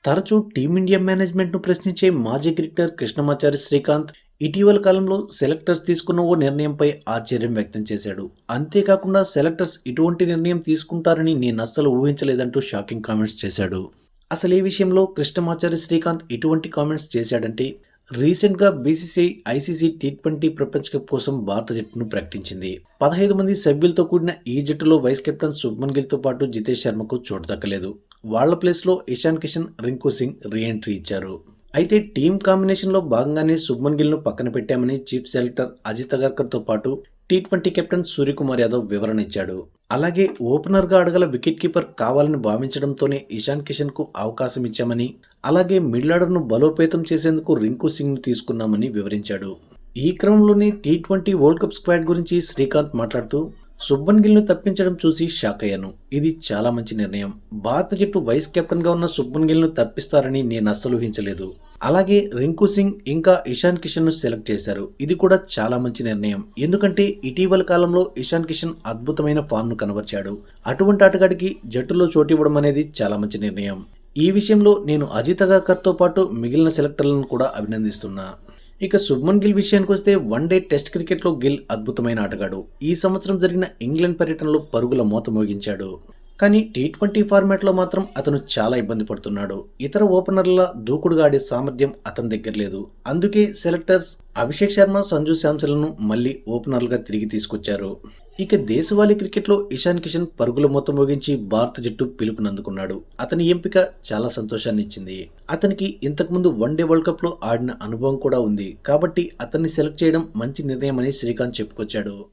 తరచూ టీమిండియా మేనేజ్మెంట్ను ప్రశ్నించే మాజీ క్రికెటర్ కృష్ణమాచారి శ్రీకాంత్ ఇటీవల కాలంలో సెలెక్టర్స్ తీసుకున్న ఓ నిర్ణయంపై ఆశ్చర్యం వ్యక్తం చేశాడు. అంతేకాకుండా సెలెక్టర్స్ ఇటువంటి నిర్ణయం తీసుకుంటారని నేను అస్సలు ఊహించలేదంటూ షాకింగ్ కామెంట్స్ చేశాడు. అసలు ఈ విషయంలో కృష్ణమాచారి శ్రీకాంత్ ఇటువంటి కామెంట్స్ చేశాడంటే రీసెంట్గా బీసీసీఐ ఐసీసీ టీ20 ప్రపంచ కప్ కోసం భారత జట్టును ప్రకటించింది. 15 మంది సభ్యులతో కూడిన ఈ జట్టులో వైస్ కెప్టెన్ శుభ్మన్ గిల్తో పాటు జితేష్ శర్మకు చోటు దక్కలేదు. వాళ్ల ప్లేస్లో ఇషాన్ కిషన్, రింకు సింగ్ రీ-ఎంట్రీ ఇచ్చారు. అయితే టీం కాంబినేషన్లో భాగంగానే శుభ్మన్ గిల్ను పక్కన పెట్టామని చీఫ్ సెలెక్టర్ అజిత్ అగర్కర్తో పాటు టీ20 కెప్టెన్ సూర్యకుమార్ యాదవ్ వివరణ ఇచ్చాడు. అలాగే ఓపెనర్గా అడగల వికెట్ కీపర్ కావాలని భావించడంతోనే ఇషాన్ కిషన్కు అవకాశం ఇచ్చామని, అలాగే మిడిల్ ఆర్డర్ను బలోపేతం చేసేందుకు రింకు సింగ్ను తీసుకున్నామని వివరించాడు. ఈ క్రమంలోనే టీ20 వరల్డ్ కప్ స్క్వాడ్ గురించి శ్రీకాంత్ మాట్లాడుతూ శుభ్మన్ గిల్ను తప్పించడం చూసి షాక్ అయ్యాను. ఇది చాలా మంచి నిర్ణయం. భారత జట్టు వైస్ కెప్టెన్గా ఉన్న శుభ్మన్ గిల్ను తప్పిస్తారని నేను అస్సలు ఊహించలేదు. అలాగే రింకు సింగ్ ఇంకా ఇషాన్ కిషన్ను సెలెక్ట్ చేశారు. ఇది కూడా చాలా మంచి నిర్ణయం. ఎందుకంటే ఇటీవల కాలంలో ఇషాన్ కిషన్ అద్భుతమైన ఫామ్ను కనబర్చాడు. అటువంటి ఆటగాడికి జట్టులో చోటు ఇవ్వడం అనేది చాలా మంచి నిర్ణయం. ఈ విషయంలో నేను అజిత్ అగర్కర్తో పాటు మిగిలిన సెలెక్టర్లను కూడా అభినందిస్తున్నా. ఇక శుభ్మన్ గిల్ విషయానికి వస్తే వన్డే టెస్ట్ క్రికెట్లో గిల్ అద్భుతమైన ఆటగాడు. ఈ సంవత్సరం జరిగిన ఇంగ్లాండ్ పర్యటనలో పరుగుల మోత మోగించాడు. కానీ టీ20 ఫార్మాట్లో మాత్రం అతను చాలా ఇబ్బంది పడుతున్నాడు. ఇతర ఓపెనర్ల దూకుడుగా ఆడే సామర్థ్యం అతని దగ్గర లేదు. అందుకే సెలెక్టర్స్ అభిషేక్ శర్మ, సంజు శాంసన్లను మళ్లీ ఓపెనర్లుగా తిరిగి తీసుకొచ్చారు. ఇక దేశవాళీ క్రికెట్లో ఇషాన్ కిషన్ పరుగుల మొత్తం మోగించి భారత జట్టు పిలుపునందుకున్నాడు. అతని ఎంపిక చాలా సంతోషాన్ని ఇచ్చింది. అతనికి ఇంతకుముందు వన్డే వరల్డ్ కప్లో ఆడిన అనుభవం కూడా ఉంది. కాబట్టి అతన్ని సెలెక్ట్ చేయడం మంచి నిర్ణయం అని శ్రీకాంత్ చెప్పుకొచ్చాడు.